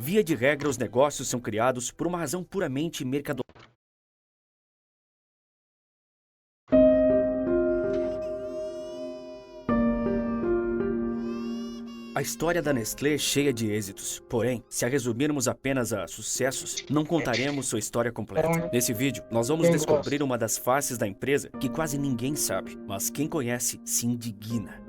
Via de regra, os negócios são criados por uma razão puramente mercadológica. A história da Nestlé é cheia de êxitos, porém, se a resumirmos apenas a sucessos, não contaremos sua história completa. Nesse vídeo, nós vamos descobrir uma das faces da empresa que quase ninguém sabe, mas quem conhece se indigna.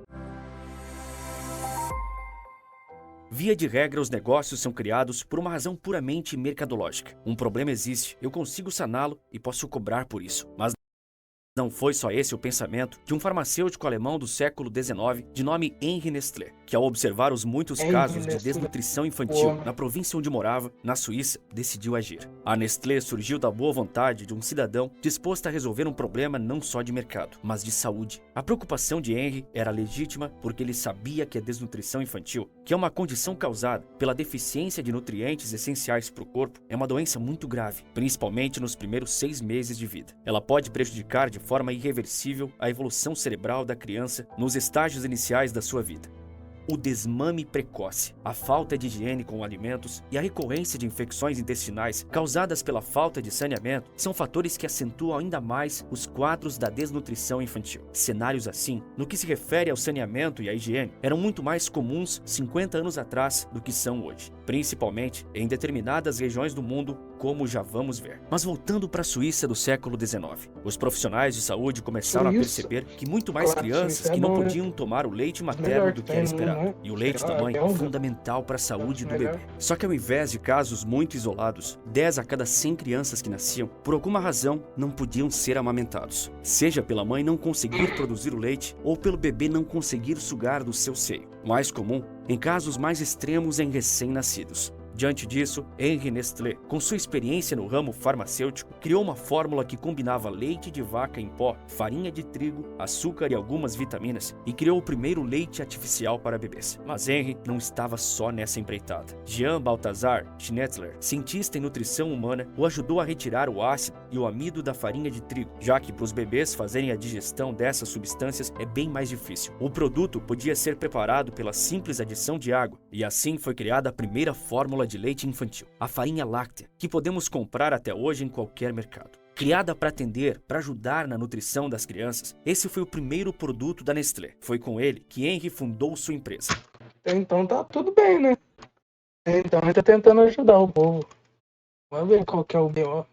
Via de regra, os negócios são criados por uma razão puramente mercadológica. Um problema existe, eu consigo saná-lo e posso cobrar por isso, mas não foi só esse o pensamento de um farmacêutico alemão do século XIX de nome Henri Nestlé, que ao observar os muitos casos de desnutrição infantil na província onde morava, na Suíça, decidiu agir. A Nestlé surgiu da boa vontade de um cidadão disposto a resolver um problema não só de mercado, mas de saúde. A preocupação de Henri era legítima porque ele sabia que a desnutrição infantil, que é uma condição causada pela deficiência de nutrientes essenciais para o corpo, é uma doença muito grave, principalmente nos primeiros 6 meses de vida. Ela pode prejudicar de forma irreversível a evolução cerebral da criança nos estágios iniciais da sua vida. O desmame precoce, a falta de higiene com alimentos e a recorrência de infecções intestinais causadas pela falta de saneamento são fatores que acentuam ainda mais os quadros da desnutrição infantil. Cenários assim, no que se refere ao saneamento e à higiene, eram muito mais comuns 50 anos atrás do que são hoje, principalmente em determinadas regiões do mundo, como já vamos ver. Mas voltando para a Suíça do século XIX, os profissionais de saúde começaram a perceber que muito mais crianças que não podiam tomar o leite materno do que era esperado. E o leite da mãe é fundamental para a saúde do bebê. Só que ao invés de casos muito isolados, 10 a cada 100 crianças que nasciam, por alguma razão, não podiam ser amamentados. Seja pela mãe não conseguir produzir o leite ou pelo bebê não conseguir sugar do seu seio. Mais comum, em casos mais extremos, em recém-nascidos. Diante disso, Henri Nestlé, com sua experiência no ramo farmacêutico, criou uma fórmula que combinava leite de vaca em pó, farinha de trigo, açúcar e algumas vitaminas, e criou o primeiro leite artificial para bebês. Mas Henri não estava só nessa empreitada. Jean Balthasar Schnetzler, cientista em nutrição humana, o ajudou a retirar o ácido e o amido da farinha de trigo, já que para os bebês fazerem a digestão dessas substâncias é bem mais difícil. O produto podia ser preparado pela simples adição de água, e assim foi criada a primeira fórmula de leite infantil, a farinha láctea, que podemos comprar até hoje em qualquer mercado. Criada para atender, para ajudar na nutrição das crianças, esse foi o primeiro produto da Nestlé. Foi com ele que Henri fundou sua empresa. Então tá tudo bem, né? Então a gente tá tentando ajudar o povo. Vamos ver qual que é o B.O.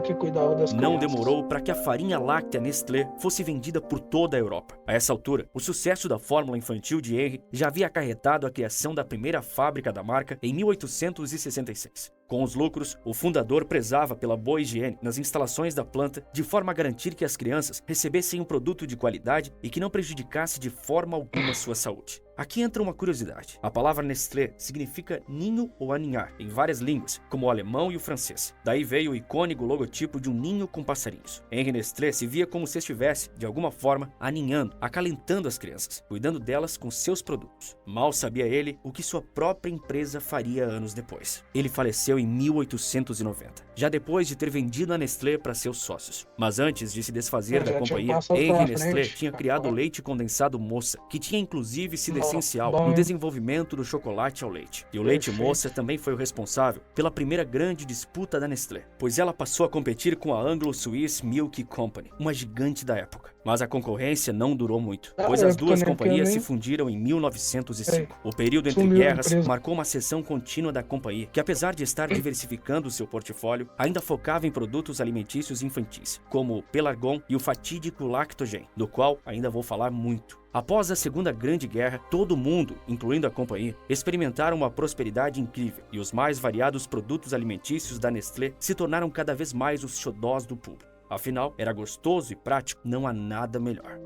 Que cuidava das Não crianças. demorou para que a farinha láctea Nestlé fosse vendida por toda a Europa. A essa altura, o sucesso da fórmula infantil de Henri já havia acarretado a criação da primeira fábrica da marca em 1866. Com os lucros, o fundador prezava pela boa higiene nas instalações da planta, de forma a garantir que as crianças recebessem um produto de qualidade e que não prejudicasse de forma alguma sua saúde. Aqui entra uma curiosidade. A palavra Nestlé significa ninho ou aninhar em várias línguas, como o alemão e o francês. Daí veio o icônico logotipo de um ninho com passarinhos. Henri Nestlé se via como se estivesse, de alguma forma, aninhando, acalentando as crianças, cuidando delas com seus produtos. Mal sabia ele o que sua própria empresa faria anos depois. Ele faleceu em 1890, já depois de ter vendido a Nestlé para seus sócios. Mas antes de se desfazer da companhia, Henri Nestlé tinha criado o leite condensado moça, que tinha inclusive sido essencial no desenvolvimento do chocolate ao leite. E o leite moça também foi o responsável pela primeira grande disputa da Nestlé, pois ela passou a competir com a Anglo-Swiss Milk Company, uma gigante da época. Mas a concorrência não durou muito, pois as duas companhias se fundiram em 1905. O período entre guerras marcou uma ascensão contínua da companhia, que apesar de estar diversificando seu portfólio, ainda focava em produtos alimentícios infantis, como o Pelargon e o fatídico Lactogen, do qual ainda vou falar muito. Após a Segunda Grande Guerra, todo mundo, incluindo a companhia, experimentaram uma prosperidade incrível, e os mais variados produtos alimentícios da Nestlé se tornaram cada vez mais os xodós do público. Afinal, era gostoso e prático, não há nada melhor.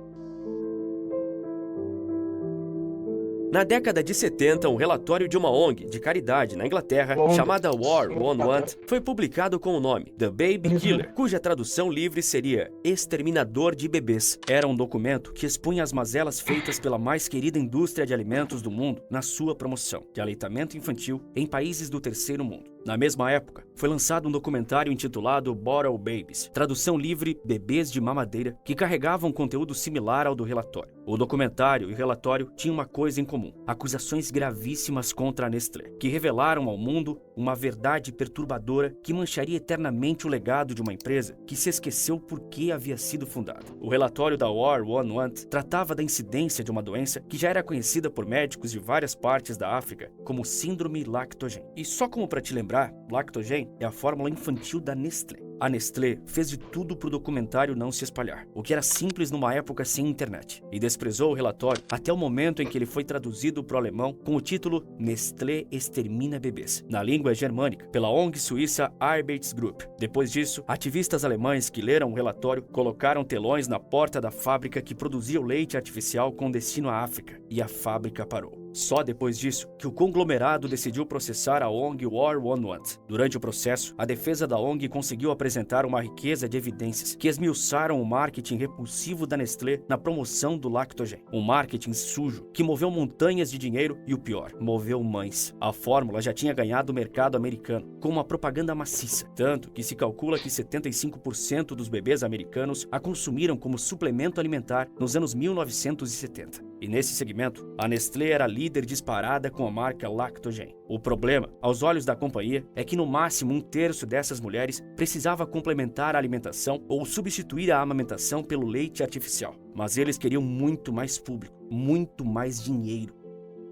Na década de 70, um relatório de uma ONG de caridade na Inglaterra, chamada War Won't Want, foi publicado com o nome The Baby Killer, cuja tradução livre seria Exterminador de Bebês. Era um documento que expunha as mazelas feitas pela mais querida indústria de alimentos do mundo na sua promoção de aleitamento infantil em países do terceiro mundo. Na mesma época, foi lançado um documentário intitulado Bottle Babies, tradução livre Bebês de Mamadeira, que carregava um conteúdo similar ao do relatório. O documentário e o relatório tinham uma coisa em comum: acusações gravíssimas contra a Nestlé, que revelaram ao mundo uma verdade perturbadora que mancharia eternamente o legado de uma empresa que se esqueceu por que havia sido fundada. O relatório da War on Want tratava da incidência de uma doença que já era conhecida por médicos de várias partes da África como síndrome lactogen. E só como para te lembrar, lactogen é a fórmula infantil da Nestlé. A Nestlé fez de tudo para o documentário não se espalhar, o que era simples numa época sem internet, e desprezou o relatório até o momento em que ele foi traduzido para o alemão com o título Nestlé extermina bebês, na língua germânica, pela ONG suíça Arbeitsgruppe. Depois disso, ativistas alemães que leram o relatório colocaram telões na porta da fábrica que produzia o leite artificial com destino à África, e a fábrica parou. Só depois disso que o conglomerado decidiu processar a ONG War on Want. Durante o processo, a defesa da ONG conseguiu apresentar uma riqueza de evidências que esmiuçaram o marketing repulsivo da Nestlé na promoção do lactogen. Um marketing sujo que moveu montanhas de dinheiro e, o pior, moveu mães. A fórmula já tinha ganhado o mercado americano com uma propaganda maciça, tanto que se calcula que 75% dos bebês americanos a consumiram como suplemento alimentar nos anos 1970. E nesse segmento, a Nestlé era líder disparada com a marca Lactogen. O problema, aos olhos da companhia, é que no máximo 1/3 dessas mulheres precisava complementar a alimentação ou substituir a amamentação pelo leite artificial. Mas eles queriam muito mais público, muito mais dinheiro.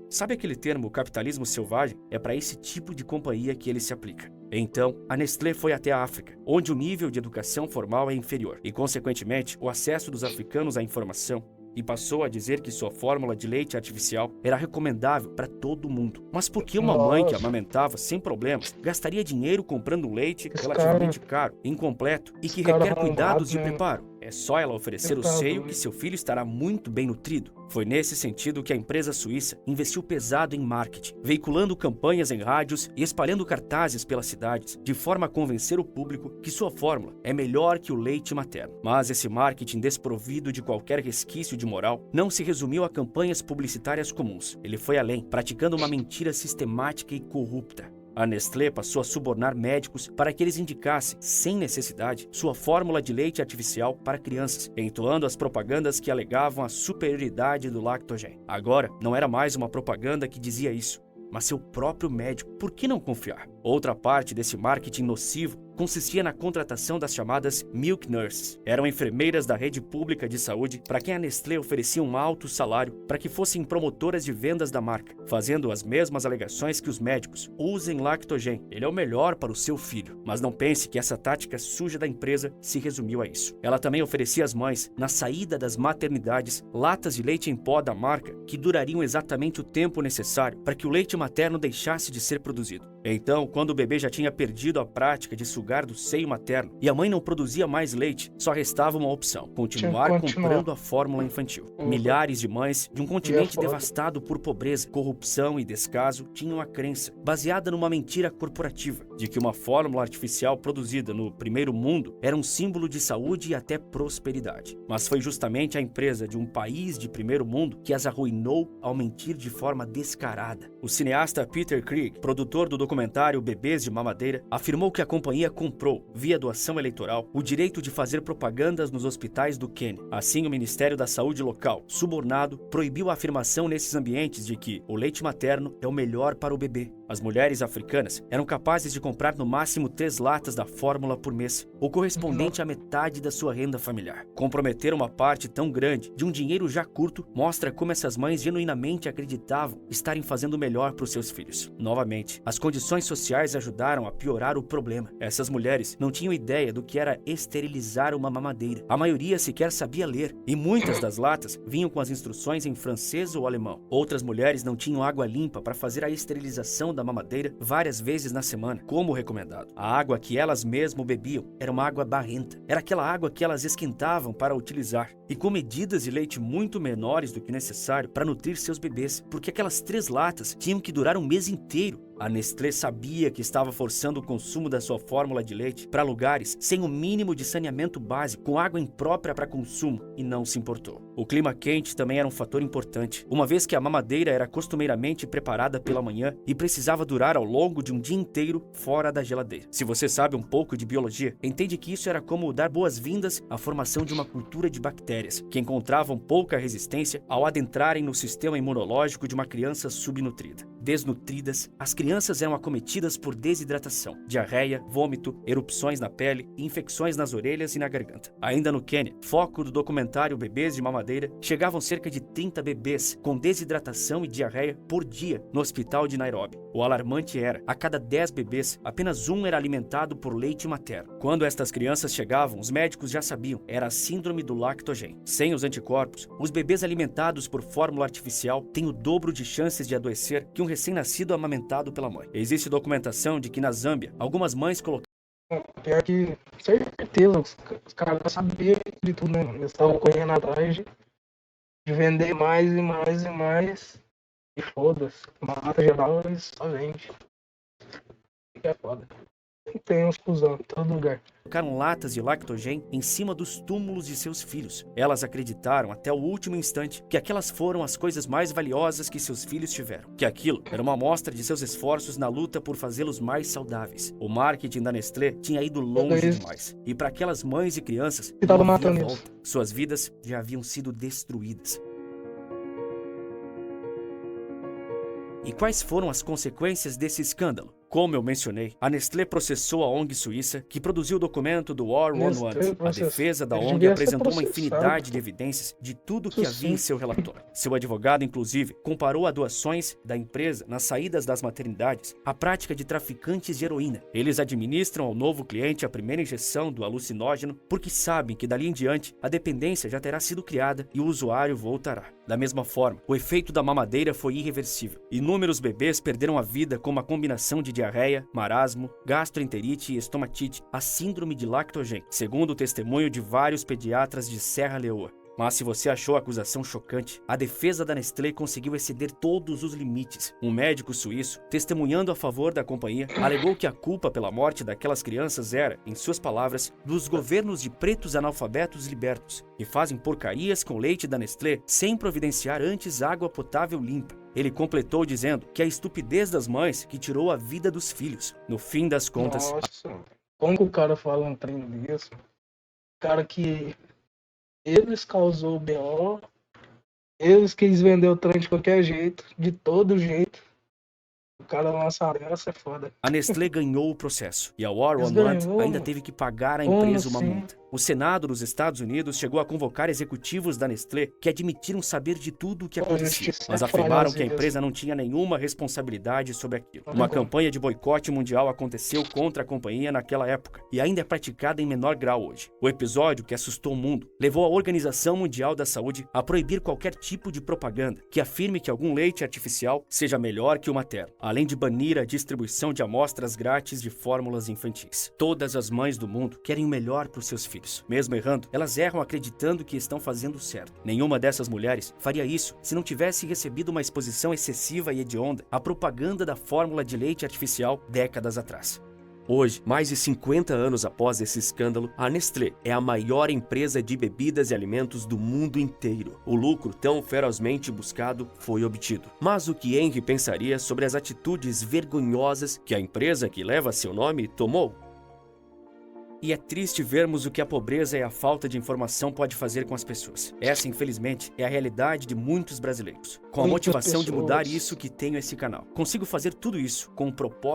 Sabe aquele termo capitalismo selvagem? É para esse tipo de companhia que ele se aplica. Então, a Nestlé foi até a África, onde o nível de educação formal é inferior e, consequentemente, o acesso dos africanos à informação, e passou a dizer que sua fórmula de leite artificial era recomendável para todo mundo. Mas por que uma mãe que amamentava sem problemas gastaria dinheiro comprando um leite relativamente caro, incompleto e que requer cuidados de preparo? É só ela oferecer o seio que seu filho estará muito bem nutrido. Foi nesse sentido que a empresa suíça investiu pesado em marketing, veiculando campanhas em rádios e espalhando cartazes pelas cidades, de forma a convencer o público que sua fórmula é melhor que o leite materno. Mas esse marketing desprovido de qualquer resquício de moral não se resumiu a campanhas publicitárias comuns. Ele foi além, praticando uma mentira sistemática e corrupta. A Nestlé passou a subornar médicos para que eles indicassem, sem necessidade, sua fórmula de leite artificial para crianças, entoando as propagandas que alegavam a superioridade do lactogen. Agora, não era mais uma propaganda que dizia isso, mas seu próprio médico. Por que não confiar? Outra parte desse marketing nocivo consistia na contratação das chamadas Milk Nurses. Eram enfermeiras da rede pública de saúde para quem a Nestlé oferecia um alto salário para que fossem promotoras de vendas da marca, fazendo as mesmas alegações que os médicos. Usem lactogen, ele é o melhor para o seu filho. Mas não pense que essa tática suja da empresa se resumiu a isso. Ela também oferecia às mães, na saída das maternidades, latas de leite em pó da marca que durariam exatamente o tempo necessário para que o leite materno deixasse de ser produzido. Então, quando o bebê já tinha perdido a prática de sugar do seio materno e a mãe não produzia mais leite, só restava uma opção: continuar comprando a fórmula infantil. Milhares de mães de um continente devastado por pobreza, corrupção e descaso tinham a crença, baseada numa mentira corporativa, de que uma fórmula artificial produzida no primeiro mundo era um símbolo de saúde e até prosperidade. Mas foi justamente a empresa de um país de primeiro mundo que as arruinou ao mentir de forma descarada. O cineasta Peter Krieg, produtor do documentário Bebês de Mamadeira, afirmou que a companhia comprou, via doação eleitoral, o direito de fazer propagandas nos hospitais do Quênia. Assim, o Ministério da Saúde local, subornado, proibiu a afirmação nesses ambientes de que o leite materno é o melhor para o bebê. As mulheres africanas eram capazes de comprar no máximo 3 latas da fórmula por mês, o correspondente à metade da sua renda familiar. Comprometer uma parte tão grande de um dinheiro já curto mostra como essas mães genuinamente acreditavam estarem fazendo o melhor para os seus filhos. Novamente, as condições sociais ajudaram a piorar o problema. Essas mulheres não tinham ideia do que era esterilizar uma mamadeira. A maioria sequer sabia ler, e muitas das latas vinham com as instruções em francês ou alemão. Outras mulheres não tinham água limpa para fazer a esterilização da mamadeira várias vezes na semana, como recomendado. A água que elas mesmas bebiam era uma água barrenta. Era aquela água que elas esquentavam para utilizar, e com medidas de leite muito menores do que necessário para nutrir seus bebês, porque aquelas 3 latas tinham que durar um mês inteiro. A Nestlé sabia que estava forçando o consumo da sua fórmula de leite para lugares sem o mínimo de saneamento básico, com água imprópria para consumo, e não se importou. O clima quente também era um fator importante, uma vez que a mamadeira era costumeiramente preparada pela manhã e precisava durar ao longo de um dia inteiro fora da geladeira. Se você sabe um pouco de biologia, entende que isso era como dar boas-vindas à formação de uma cultura de bactérias, que encontravam pouca resistência ao adentrarem no sistema imunológico de uma criança subnutrida. Desnutridas, as crianças eram acometidas por desidratação, diarreia, vômito, erupções na pele e infecções nas orelhas e na garganta. Ainda no Quênia, foco do documentário Bebês de Mamadeira, chegavam cerca de 30 bebês com desidratação e diarreia por dia no hospital de Nairobi. O alarmante era, a cada 10 bebês, apenas um era alimentado por leite materno. Quando estas crianças chegavam, os médicos já sabiam, era a síndrome do lactogen. Sem os anticorpos, os bebês alimentados por fórmula artificial têm o dobro de chances de adoecer que um recém-nascido amamentado pela mãe. Existe documentação de que na Zâmbia, algumas mães colocaram... Pior que, certeza, os caras já sabiam de tudo, né, mano? Eles estavam correndo atrás de vender mais e mais e mais. E foda-se, mata geral, eles só vendem. É foda. Tem uns cuzão em todo lugar. Colocaram latas de lactogen em cima dos túmulos de seus filhos. Elas acreditaram até o último instante que aquelas foram as coisas mais valiosas que seus filhos tiveram. Que aquilo era uma amostra de seus esforços na luta por fazê-los mais saudáveis. O marketing da Nestlé tinha ido longe demais. E para aquelas mães e crianças, que tava matando isso. Suas vidas já haviam sido destruídas. E quais foram as consequências desse escândalo? Como eu mencionei, a Nestlé processou a ONG suíça que produziu o documento do War on Want. A defesa da ONG apresentou uma infinidade de evidências de tudo que havia em seu relatório. Seu advogado, inclusive, comparou a doações da empresa nas saídas das maternidades à prática de traficantes de heroína. Eles administram ao novo cliente a primeira injeção do alucinógeno porque sabem que dali em diante a dependência já terá sido criada e o usuário voltará. Da mesma forma, o efeito da mamadeira foi irreversível. Inúmeros bebês perderam a vida com uma combinação de diarreia, marasmo, gastroenterite e estomatite, a síndrome de lactogen, segundo o testemunho de vários pediatras de Serra Leoa. Mas se você achou a acusação chocante, a defesa da Nestlé conseguiu exceder todos os limites. Um médico suíço, testemunhando a favor da companhia, alegou que a culpa pela morte daquelas crianças era, em suas palavras, dos governos de pretos analfabetos libertos, que fazem porcarias com leite da Nestlé sem providenciar antes água potável limpa. Ele completou dizendo que a estupidez das mães que tirou a vida dos filhos. No fim das contas... Nossa, como que o cara fala um trem desse? Cara que... Eles causou o BO, eles quis vender o trem de qualquer jeito, de todo jeito. O cara lança essa, é foda. A Nestlé ganhou o processo e a War on Want ainda teve que pagar à empresa uma multa. O Senado dos Estados Unidos chegou a convocar executivos da Nestlé que admitiram saber de tudo o que acontecia, mas afirmaram que a empresa não tinha nenhuma responsabilidade sobre aquilo. Uma campanha de boicote mundial aconteceu contra a companhia naquela época e ainda é praticada em menor grau hoje. O episódio, que assustou o mundo, levou a Organização Mundial da Saúde a proibir qualquer tipo de propaganda que afirme que algum leite artificial seja melhor que o materno, além de banir a distribuição de amostras grátis de fórmulas infantis. Todas as mães do mundo querem o melhor para os seus filhos. Mesmo errando, elas erram acreditando que estão fazendo certo. Nenhuma dessas mulheres faria isso se não tivesse recebido uma exposição excessiva e hedionda à propaganda da fórmula de leite artificial décadas atrás. Hoje, mais de 50 anos após esse escândalo, a Nestlé é a maior empresa de bebidas e alimentos do mundo inteiro. O lucro tão ferozmente buscado foi obtido. Mas o que Henry pensaria sobre as atitudes vergonhosas que a empresa que leva seu nome tomou? E é triste vermos o que a pobreza e a falta de informação pode fazer com as pessoas. Essa, infelizmente, é a realidade de muitos brasileiros. Com a motivação de mudar isso que tenho esse canal. Consigo fazer tudo isso com o propósito